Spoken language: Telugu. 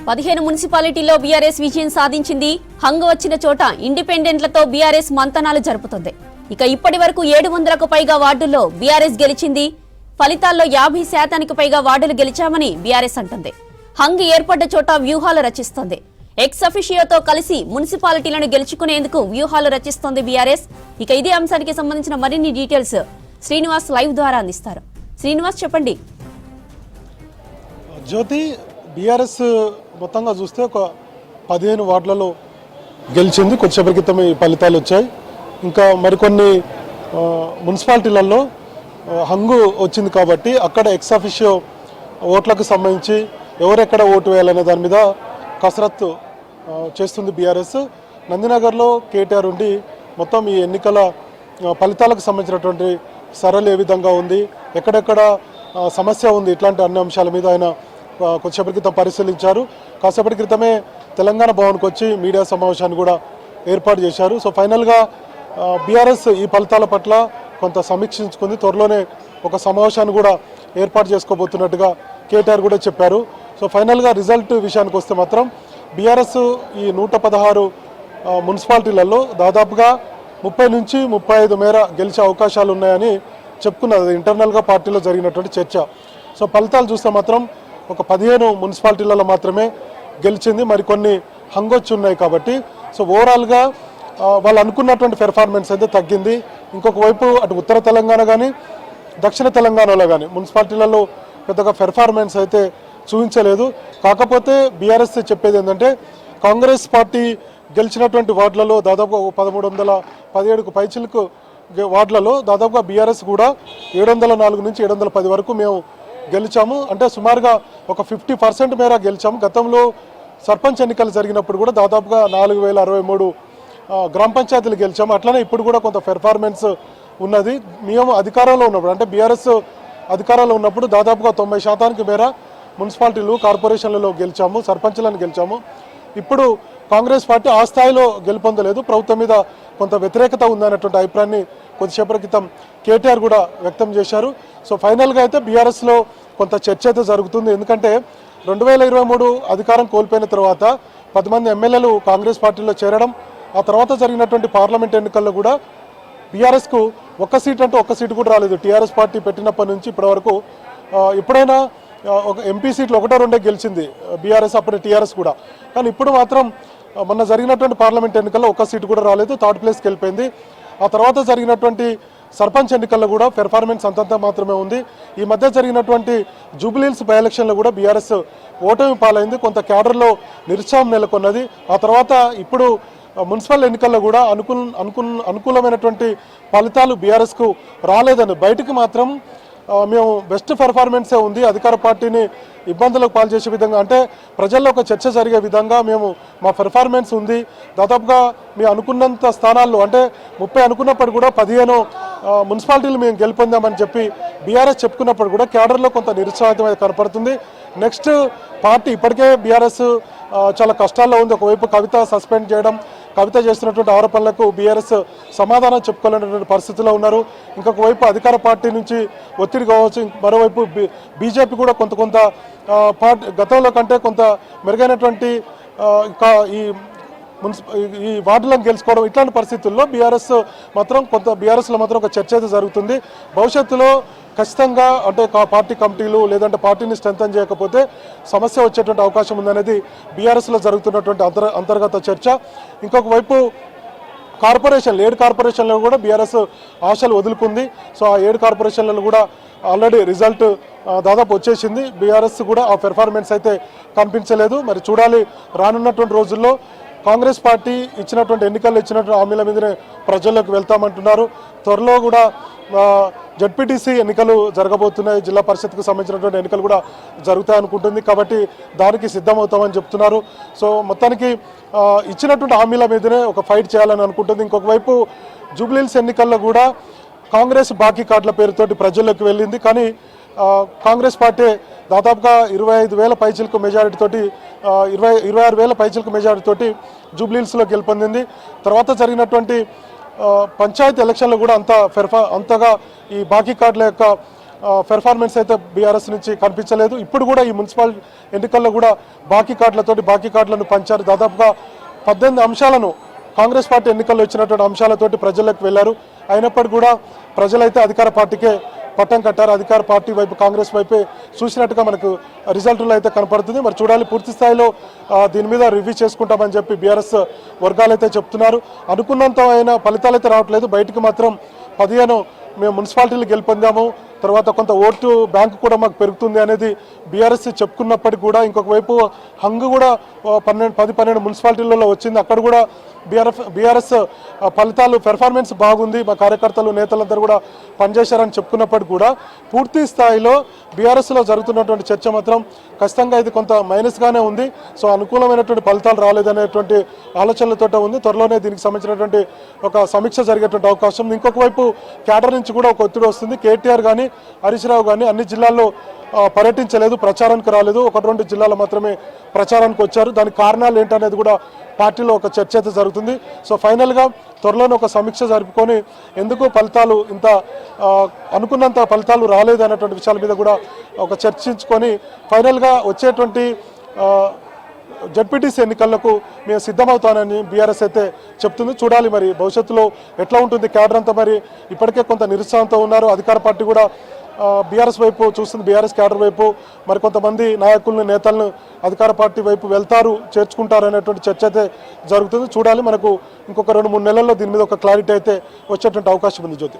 15 మున్సిపాలిటీల్లో బీఆర్ఎస్ విజయం సాధించింది. హంగు వచ్చిన చోట ఇండిపెండెంట్లతో బీఆర్ఎస్ మంతనాలు జరుపుతుంది. ఇక ఇప్పటి వరకు 700కు పైగా వార్డుల్లో బీఆర్ఎస్ గెలిచింది. ఫలితాల్లో 50% పైగా వార్డులు గెలిచామని బీఆర్ఎస్ అంటుంది. హంగు ఏర్పడ్డ చోట వ్యూహాలు రచిస్తోంది. ఎక్స్ అఫిషియోతో కలిసి మున్సిపాలిటీలను గెలుచుకునేందుకు వ్యూహాలు రచిస్తోంది బీఆర్ఎస్. ఇక ఇదే అంశానికి సంబంధించిన మరిన్ని డీటెయిల్స్ శ్రీనివాస్ లైవ్ ద్వారా అందిస్తారు. శ్రీనివాస్, చెప్పండి. జ్యోతి, బీఆర్ఎస్ మొత్తంగా చూస్తే ఒక 15 వార్డులలో గెలిచింది. కొద్దిసేపటి క్రితం ఈ ఫలితాలు వచ్చాయి. ఇంకా మరికొన్ని మున్సిపాలిటీలలో హంగు వచ్చింది కాబట్టి అక్కడ ఎక్స్ అఫిషియో ఓట్లకు సంబంధించి ఎవరెక్కడ ఓటు వేయాలనే దాని మీద కసరత్తు చేస్తుంది బీఆర్ఎస్. నందినగర్లో కేటీఆర్ ఉండి మొత్తం ఈ ఎన్నికల ఫలితాలకు సంబంధించినటువంటి సరళ ఏ విధంగా ఉంది, ఎక్కడెక్కడ సమస్య ఉంది, ఇట్లాంటి అన్ని అంశాల మీద ఆయన కొద్దిసేపటి క్రితం పరిశీలించారు. కాసేపటి క్రితమే తెలంగాణ భవన్కి వచ్చి మీడియా సమావేశాన్ని కూడా ఏర్పాటు చేశారు. సో ఫైనల్గా బీఆర్ఎస్ ఈ ఫలితాల పట్ల కొంత సమీక్షించుకుంది. త్వరలోనే ఒక సమావేశాన్ని కూడా ఏర్పాటు చేసుకోబోతున్నట్టుగా కేటీఆర్ కూడా చెప్పారు. సో ఫైనల్గా రిజల్ట్ విషయానికి వస్తే మాత్రం బీఆర్ఎస్ ఈ 116 మున్సిపాలిటీలలో దాదాపుగా 30 నుంచి 35 మేర గెలిచే అవకాశాలు ఉన్నాయని చెప్పుకున్నది ఇంటర్నల్గా పార్టీలో జరిగినటువంటి చర్చ. సో ఫలితాలు చూస్తే మాత్రం ఒక 15 మున్సిపాలిటీలలో మాత్రమే గెలిచింది. మరికొన్ని హంగొచ్చి ఉన్నాయి కాబట్టి సో ఓవరాల్గా వాళ్ళు అనుకున్నటువంటి పెర్ఫార్మెన్స్ అయితే తగ్గింది. ఇంకొక వైపు అటు ఉత్తర తెలంగాణ కానీ దక్షిణ తెలంగాణలో కానీ మున్సిపాలిటీలలో పెద్దగా పెర్ఫార్మెన్స్ అయితే చూపించలేదు. కాకపోతే బీఆర్ఎస్ చెప్పేది ఏంటంటే కాంగ్రెస్ పార్టీ గెలిచినటువంటి వార్డులలో దాదాపు 1317కు పైచిలకు వార్డులలో దాదాపుగా బీఆర్ఎస్ కూడా 704 నుంచి 710 వరకు మేము గెలిచాము. అంటే సుమారుగా ఒక 50% మేర గెలిచాము. గతంలో సర్పంచ్ ఎన్నికలు జరిగినప్పుడు కూడా దాదాపుగా 4063 గ్రామ పంచాయతీలు గెలిచాము. అట్లనే ఇప్పుడు కూడా కొంత పెర్ఫార్మెన్స్ ఉన్నది. మేము అధికారంలో ఉన్నప్పుడు అంటే బీఆర్ఎస్ అధికారంలో ఉన్నప్పుడు దాదాపుగా 90% మేర మున్సిపాలిటీలు కార్పొరేషన్లలో గెలిచాము, సర్పంచ్లను గెలిచాము. ఇప్పుడు కాంగ్రెస్ పార్టీ ఆ స్థాయిలో గెలుపొందలేదు. ప్రభుత్వం మీద కొంత వ్యతిరేకత ఉందనేటువంటి అభిప్రాయాన్ని కొద్దిసేపటి క్రితం కేటీఆర్ కూడా వ్యక్తం చేశారు. సో ఫైనల్గా అయితే బీఆర్ఎస్లో కొంత చర్చ అయితే జరుగుతుంది. ఎందుకంటే 2023 అధికారం కోల్పోయిన తర్వాత 10 మంది ఎమ్మెల్యేలు కాంగ్రెస్ పార్టీలో చేరడం, ఆ తర్వాత జరిగినటువంటి పార్లమెంట్ ఎన్నికల్లో కూడా బీఆర్ఎస్కు ఒక్క సీటు కూడా రాలేదు. టీఆర్ఎస్ పార్టీ పెట్టినప్పటి నుంచి ఇప్పటివరకు ఎప్పుడైనా ఒక ఎంపీ సీట్లు 1-2 గెలిచింది బీఆర్ఎస్, అప్పుడు టీఆర్ఎస్ కూడా. కానీ ఇప్పుడు మాత్రం మొన్న జరిగినటువంటి పార్లమెంట్ ఎన్నికల్లో ఒక్క సీటు కూడా రాలేదు, 3rd ప్లేస్కి వెళ్ళిపోయింది. ఆ తర్వాత జరిగినటువంటి సర్పంచ్ ఎన్నికల్లో కూడా పెర్ఫార్మెన్స్ అంతంత మాత్రమే ఉంది. ఈ మధ్య జరిగినటువంటి జూబ్లీహిల్స్ బై ఎలక్షన్లో కూడా బీఆర్ఎస్ ఓటమి పాలైంది. కొంత క్యాడర్లో నిరుత్సాహం నెలకొన్నది. ఆ తర్వాత ఇప్పుడు మున్సిపల్ ఎన్నికల్లో కూడా అనుకూలమైనటువంటి ఫలితాలు బీఆర్ఎస్కు రాలేదని బయటికి మాత్రం మేము బెస్ట్ పెర్ఫార్మెన్సే ఉంది, అధికార పార్టీని ఇబ్బందులకు పాలు చేసే విధంగా అంటే ప్రజల్లో ఒక చర్చ జరిగే విధంగా మేము మా పెర్ఫార్మెన్స్ ఉంది. దాదాపుగా మేము అనుకున్నంత స్థానాల్లో అంటే 30 అనుకున్నప్పుడు కూడా 15 మున్సిపాలిటీలు మేము గెలుపొందామని చెప్పి బీఆర్ఎస్ చెప్పుకున్నప్పుడు కూడా క్యాడర్లో కొంత నిరుత్సాహం కనపడుతుంది. నెక్స్ట్ పార్టీ ఇప్పటికే బీఆర్ఎస్ చాలా కష్టాల్లో ఉంది. ఒకవైపు కవిత సస్పెండ్ చేయడం, కవిత చేస్తున్నటువంటి ఆరోపణలకు బీఆర్ఎస్ సమాధానం చెప్పుకోలేనటువంటి పరిస్థితిలో ఉన్నారు. ఇంకొక వైపు అధికార పార్టీ నుంచి ఒత్తిడి కావచ్చు, మరోవైపు బీజేపీ కూడా కొంత గతంలో కంటే కొంత మెరుగైనటువంటి ఈ వార్డులను గెలుచుకోవడం, ఇట్లాంటి పరిస్థితుల్లో బీఆర్ఎస్లో మాత్రం ఒక చర్చ అయితే జరుగుతుంది. భవిష్యత్తులో ఖచ్చితంగా అంటే పార్టీ కమిటీలు లేదంటే పార్టీని స్ట్రెంథన్ చేయకపోతే సమస్య వచ్చేటువంటి అవకాశం ఉందనేది బీఆర్ఎస్లో జరుగుతున్నటువంటి అంతర్గత చర్చ. ఇంకొక వైపు కార్పొరేషన్లు 7 కార్పొరేషన్లలో కూడా బీఆర్ఎస్ ఆశలు వదులుకుంది. సో ఆ 7 కార్పొరేషన్లలో కూడా ఆల్రెడీ రిజల్ట్ దాదాపు వచ్చేసింది. బీఆర్ఎస్ కూడా ఆ పెర్ఫార్మెన్స్ అయితే కనిపించలేదు. మరి చూడాలి రానున్నటువంటి రోజుల్లో కాంగ్రెస్ పార్టీ ఎన్నికల్లో ఇచ్చినటువంటి హామీల మీదనే ప్రజల్లోకి వెళ్తామంటున్నారు. త్వరలో కూడా జడ్పీటీసీ ఎన్నికలు జరగబోతున్నాయి, జిల్లా పరిషత్కు సంబంధించినటువంటి ఎన్నికలు కూడా జరుగుతాయనుకుంటుంది. కాబట్టి దానికి సిద్ధమవుతామని చెప్తున్నారు. సో మొత్తానికి ఇచ్చినటువంటి హామీల మీదనే ఒక ఫైట్ చేయాలని అనుకుంటుంది. ఇంకొక వైపు జూబ్లీహిల్స్ ఎన్నికల్లో కూడా కాంగ్రెస్ బాకీ కార్డుల పేరుతోటి ప్రజల్లోకి వెళ్ళింది. కానీ కాంగ్రెస్ పార్టీ దాదాపుగా 25,000 పైచిలకు మెజారిటీతోటి 26,000 పైచిలకు మెజారిటీతోటి జూబ్లీహిల్స్లో గెలుపొందింది. తర్వాత జరిగినటువంటి పంచాయతీ ఎలక్షన్లో కూడా అంతగా ఈ బాకీ కార్డుల యొక్క పెర్ఫార్మెన్స్ అయితే బీఆర్ఎస్ నుంచి కనిపించలేదు. ఇప్పుడు కూడా ఈ మున్సిపల్ ఎన్నికల్లో కూడా బాకీ కార్డులను పంచారు. దాదాపుగా 18 అంశాలను కాంగ్రెస్ పార్టీ ఎన్నికల్లో ఇచ్చినటువంటి అంశాలతోటి ప్రజల్లోకి వెళ్లారు. అయినప్పటికీ కూడా ప్రజలైతే అధికార పార్టీకే పట్టం కట్టారు. అధికార పార్టీ వైపు, కాంగ్రెస్ వైపే చూసినట్టుగా మనకు రిజల్ట్లో అయితే కనపడుతుంది. మరి చూడాలి, పూర్తి స్థాయిలో దీని మీద రివ్యూ చేసుకుంటామని చెప్పి బీఆర్ఎస్ వర్గాలు అయితే చెప్తున్నారు. అనుకున్నంత అయిన ఫలితాలు అయితే రావట్లేదు. బయటికి మాత్రం 15 మేము మున్సిపాలిటీలు గెలుపొందాము, తర్వాత కొంత ఓటు బ్యాంకు కూడా మాకు పెరుగుతుంది అనేది బీఆర్ఎస్ చెప్పుకున్నప్పటికీ కూడా ఇంకొక వైపు హంగు కూడా 10-12 మున్సిపాలిటీలలో వచ్చింది. అక్కడ కూడా బీఆర్ఎస్ ఫలితాలు పెర్ఫార్మెన్స్ బాగుంది, మా కార్యకర్తలు నేతలందరూ కూడా పనిచేశారని చెప్పుకున్నప్పటికీ కూడా పూర్తి స్థాయిలో బీఆర్ఎస్లో జరుగుతున్నటువంటి చర్చ మాత్రం ఖచ్చితంగా ఇది కొంత మైనస్గానే ఉంది. సో అనుకూలమైనటువంటి ఫలితాలు రాలేదనేటువంటి ఆలోచనలతో ఉంది. త్వరలోనే దీనికి సంబంధించినటువంటి ఒక సమీక్ష జరిగేటువంటి అవకాశం ఉంది. ఇంకొక వైపు క్యాడర్ నుంచి కూడా ఒక ఒత్తిడి వస్తుంది. కేటీఆర్ కానీ హరీష్ రావు కానీ అన్ని జిల్లాల్లో పర్యటించలేదు, ప్రచారానికి రాలేదు. 1-2 జిల్లాలు మాత్రమే ప్రచారానికి వచ్చారు. దానికి కారణాలు ఏంటనేది కూడా పార్టీలో ఒక చర్చ అయితే జరుగుతుంది. సో ఫైనల్గా త్వరలోనే ఒక సమీక్ష జరుపుకొని ఎందుకు ఫలితాలు ఇంత అనుకున్నంత ఫలితాలు రాలేదు అనేటువంటి విషయాల మీద కూడా ఒక చర్చించుకొని ఫైనల్గా వచ్చేటువంటి జడ్పీటీసీ ఎన్నికలకు మేము సిద్ధమవుతానని బీఆర్ఎస్ అయితే చెప్తుంది. చూడాలి మరి భవిష్యత్తులో ఎట్లా ఉంటుంది. క్యాడర్ అంతా మరి ఇప్పటికే కొంత నిరుత్సాహంతో ఉన్నారు. అధికార పార్టీ కూడా బీఆర్ఎస్ వైపు చూస్తుంది. బీఆర్ఎస్ క్యాడర్ వైపు మరి కొంతమంది నాయకులను, నేతలను అధికార పార్టీ వైపు వెళ్తారు, చేర్చుకుంటారు అనేటువంటి చర్చ అయితే జరుగుతుంది. చూడాలి, మనకు ఇంకొక 2-3 నెలల్లో దీని మీద ఒక క్లారిటీ అయితే వచ్చేటువంటి అవకాశం ఉంది. జ్యోతి.